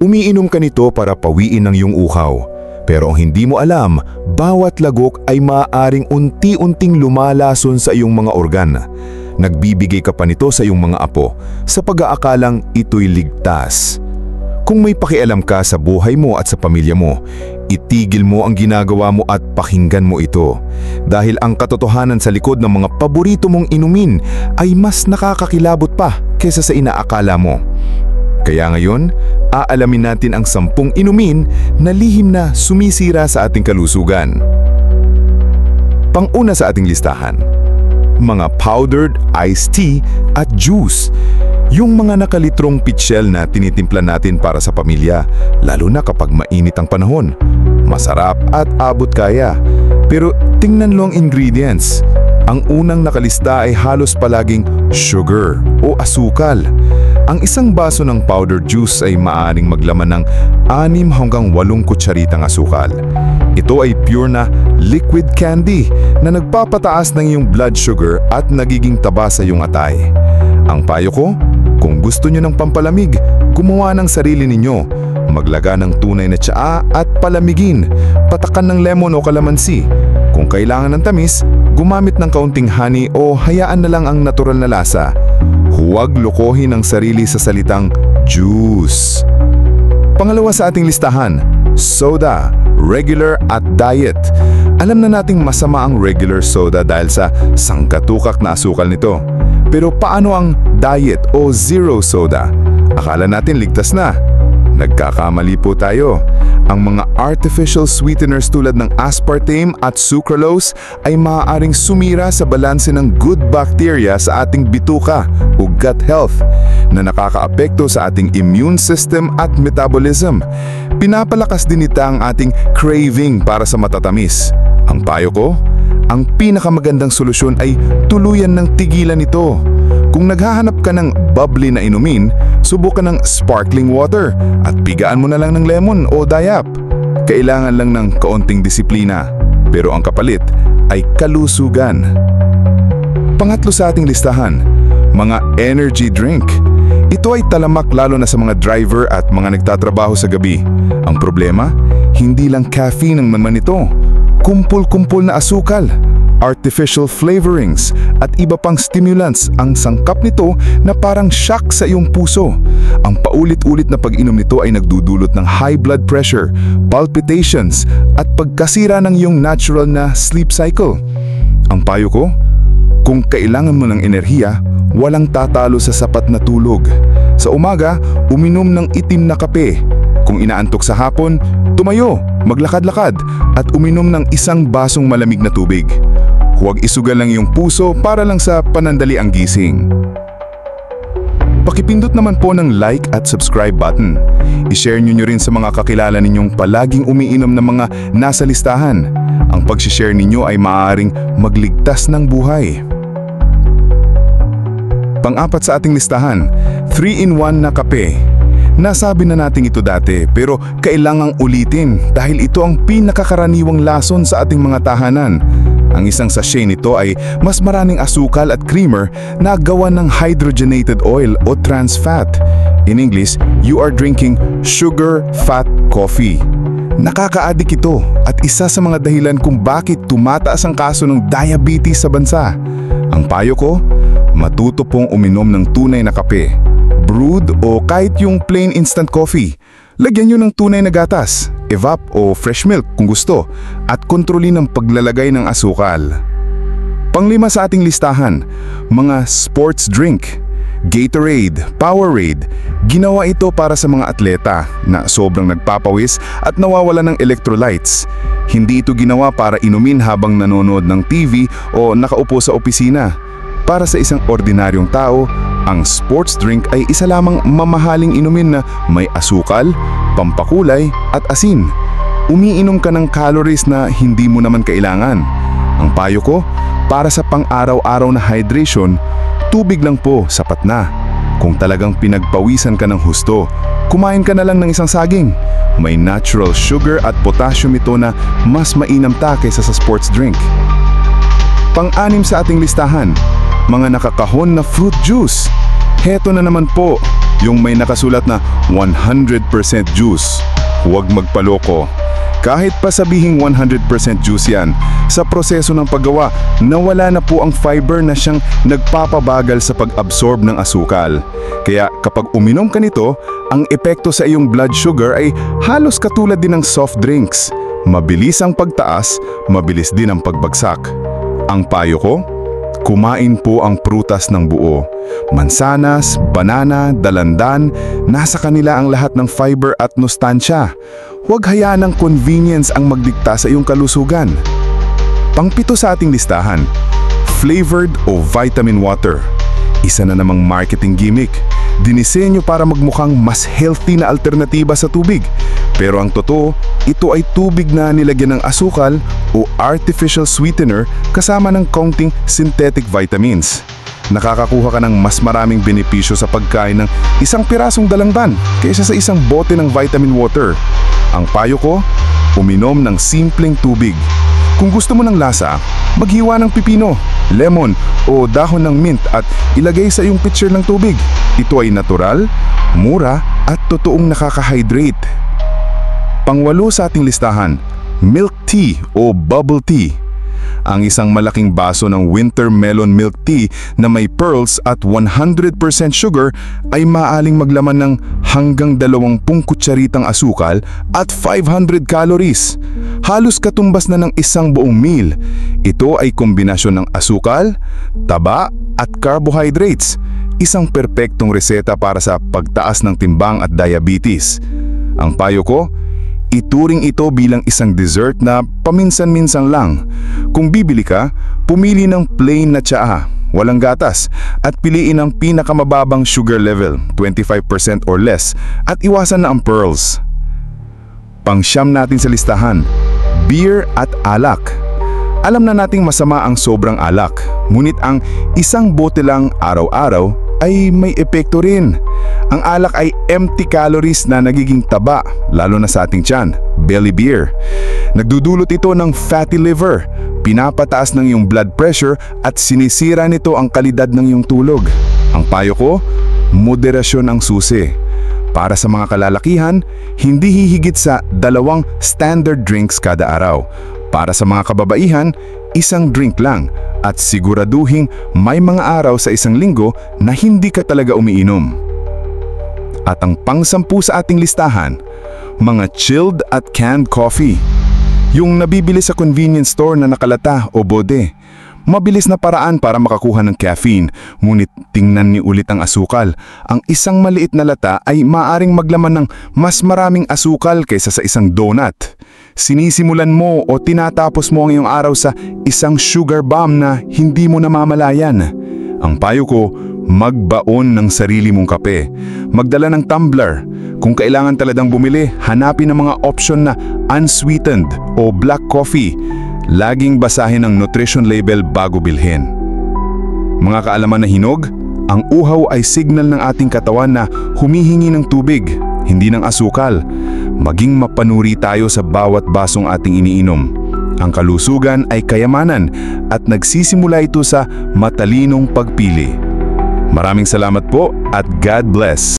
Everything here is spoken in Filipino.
Umiinom ka nito para pawiin ang iyong uhaw. Pero ang hindi mo alam, bawat lagok ay maaaring unti-unting lumalason sa iyong mga organ. Nagbibigay ka pa nito sa iyong mga apo sa pag-aakalang ito'y ligtas. Kung may pakialam ka sa buhay mo at sa pamilya mo, itigil mo ang ginagawa mo at pakinggan mo ito. Dahil ang katotohanan sa likod ng mga paborito mong inumin ay mas nakakakilabot pa kaysa sa inaakala mo. Kaya ngayon, aalamin natin ang 10 inumin na lihim na sumisira sa ating kalusugan. Pang-una sa ating listahan, mga powdered iced tea at juice. Yung mga nakalitrong pitsyel na tinitimpla natin para sa pamilya, lalo na kapag mainit ang panahon. Masarap at abot kaya. Pero tingnan lo ang ingredients. Ang unang nakalista ay halos palaging sugar o asukal. Ang isang baso ng powdered juice ay maaaring maglaman ng 6 hanggang 8 kutsaritang asukal. Ito ay pure na liquid candy na nagpapataas ng iyong blood sugar at nagiging taba sa iyong atay. Ang payo ko, kung gusto nyo ng pampalamig, gumawa ng sarili ninyo. Maglaga ng tunay na tsaa at palamigin. Patakan ng lemon o kalamansi. Kung kailangan ng tamis, gumamit ng kaunting honey o hayaan na lang ang natural na lasa. Huwag lokohin ang sarili sa salitang juice. Pangalawa sa ating listahan, soda, regular at diet. Alam na nating masama ang regular soda dahil sa sangkatukak na asukal nito. Pero paano ang diet o zero soda? Akala natin ligtas na. Nagkakamali po tayo. Ang mga artificial sweeteners tulad ng aspartame at sucralose ay maaaring sumira sa balanse ng good bacteria sa ating bituka o gut health na nakakaapekto sa ating immune system at metabolism. Pinapalakas din nito ang ating craving para sa matatamis. Ang payo ko, ang pinakamagandang solusyon ay tuluyan ng tigilan ito. Kung naghahanap ka ng bubbly na inumin, subukan ng sparkling water at pigaan mo na lang ng lemon o dayap. Kailangan lang ng kaunting disiplina, pero ang kapalit ay kalusugan. Pangatlo sa ating listahan, mga energy drink. Ito ay talamak lalo na sa mga driver at mga nagtatrabaho sa gabi. Ang problema, hindi lang caffeine ang manman ito. Kumpul-kumpul na asukal, artificial flavorings at iba pang stimulants ang sangkap nito na parang shock sa iyong puso. Ang paulit-ulit na pag-inom nito ay nagdudulot ng high blood pressure, palpitations at pagkasira ng iyong natural na sleep cycle. Ang payo ko, kung kailangan mo ng enerhiya, walang tatalo sa sapat na tulog. Sa umaga, uminom ng itim na kape. Kung inaantok sa hapon, tumayo, maglakad-lakad at uminom ng 1 basong malamig na tubig. Huwag isugal lang iyong puso para lang sa panandali ang gising. Pakipindot naman po ng like at subscribe button. I-share nyo rin sa mga kakilala ninyong palaging umiinom ng mga nasa listahan. Ang pag-share ninyo ay maaaring magligtas ng buhay. Pang-4 sa ating listahan, 3-in-1 na kape. Nasabi na natin ito dati pero kailangang ulitin dahil ito ang pinakakaraniwang lason sa ating mga tahanan. Ang isang sachet nito ay mas maraming asukal at creamer na gawa ng hydrogenated oil o trans fat. In English, you are drinking sugar-fat coffee. Nakaka-addict ito at isa sa mga dahilan kung bakit tumataas ang kaso ng diabetes sa bansa. Ang payo ko, matuto pong uminom ng tunay na kape. Brewed o kahit yung plain instant coffee. Lagyan nyo ng tunay na gatas, evap o fresh milk kung gusto at kontrolin ang paglalagay ng asukal. Pang-5 sa ating listahan, mga sports drink. Gatorade, Powerade, ginawa ito para sa mga atleta na sobrang nagpapawis at nawawala ng electrolytes. Hindi ito ginawa para inumin habang nanonood ng TV o nakaupo sa opisina. Para sa isang ordinaryong tao, ang sports drink ay isa lamang mamahaling inumin na may asukal, pampakulay at asin. Umiinom ka ng calories na hindi mo naman kailangan. Ang payo ko, para sa pang-araw-araw na hydration, tubig lang po sapat na. Kung talagang pinagpawisan ka ng husto, kumain ka na lang ng isang saging. May natural sugar at potassium ito na mas mainam ta kaysa sa sports drink. Pang-6 sa ating listahan, mga nakakahon na fruit juice. Heto na naman po, yung may nakasulat na 100% juice. Huwag magpaloko. Kahit pa sabihing 100% juice yan, sa proseso ng paggawa, nawala na po ang fiber na siyang nagpapabagal sa pag-absorb ng asukal. Kaya kapag uminom ka nito, ang epekto sa iyong blood sugar ay halos katulad din ng soft drinks. Mabilis ang pagtaas, mabilis din ang pagbagsak. Ang payo ko? Kumain po ang prutas ng buo. Mansanas, banana, dalandan, nasa kanila ang lahat ng fiber at nustansya. Huwag hayaan ng convenience ang magdikta sa iyong kalusugan. Pangpito sa ating listahan, flavored o vitamin water. Isa na namang marketing gimmick. Dinisenyo para magmukhang mas healthy na alternatiba sa tubig. Pero ang totoo, ito ay tubig na nilagyan ng asukal o artificial sweetener kasama ng kaunting synthetic vitamins. Nakakakuha ka ng mas maraming benepisyo sa pagkain ng isang pirasong dalandan kaysa sa isang bote ng vitamin water. Ang payo ko, uminom ng simpleng tubig. Kung gusto mo ng lasa, maghiwa ng pipino, lemon o dahon ng mint at ilagay sa iyong pitcher ng tubig. Ito ay natural, mura at totoong nakaka-hydrate. Pangwalo sa ating listahan, milk tea o bubble tea. Ang isang malaking baso ng winter melon milk tea na may pearls at 100% sugar ay maaaling maglaman ng hanggang 20 kutsaritang asukal at 500 calories. Halos katumbas na ng isang buong meal. Ito ay kombinasyon ng asukal, taba at carbohydrates. Isang perpektong reseta para sa pagtaas ng timbang at diabetes. Ang payo ko, ituring ito bilang isang dessert na paminsan-minsan lang. Kung bibili ka, pumili ng plain na tsaa, walang gatas, at piliin ang pinakamababang sugar level, 25% or less, at iwasan na ang pearls. Pangsyam natin sa listahan, beer at alak. Alam na nating masama ang sobrang alak, ngunit ang isang bote lang araw-araw ay may epekto rin. Ang alak ay empty calories na nagiging taba, lalo na sa ating tiyan, belly beer. Nagdudulot ito ng fatty liver, pinapataas ng iyong blood pressure at sinisira nito ang kalidad ng iyong tulog. Ang payo ko, moderasyon ang susi. Para sa mga kalalakihan, hindi hihigit sa 2 standard drinks kada araw. Para sa mga kababaihan, 1 drink lang at siguraduhing may mga araw sa isang linggo na hindi ka talaga umiinom. At ang pang-10 sa ating listahan, mga chilled at canned coffee. Yung nabibili sa convenience store na nakalata o bode. Mabilis na paraan para makakuha ng caffeine, ngunit tingnan niyo ulit ang asukal. Ang isang maliit na lata ay maaring maglaman ng mas maraming asukal kaysa sa isang donut. Sinisimulan mo o tinatapos mo ang iyong araw sa isang sugar bomb na hindi mo namamalayan. Ang payo ko, magbaon ng sarili mong kape. Magdala ng tumbler. Kung kailangan talagang bumili, hanapin ang mga option na unsweetened o black coffee. Laging basahin ang nutrition label bago bilhin. Mga kaalaman na hinog, ang uhaw ay signal ng ating katawan na humihingi ng tubig, hindi ng asukal. Maging mapanuri tayo sa bawat basong ating iniinom. Ang kalusugan ay kayamanan at nagsisimula ito sa matalinong pagpili. Maraming salamat po at God bless!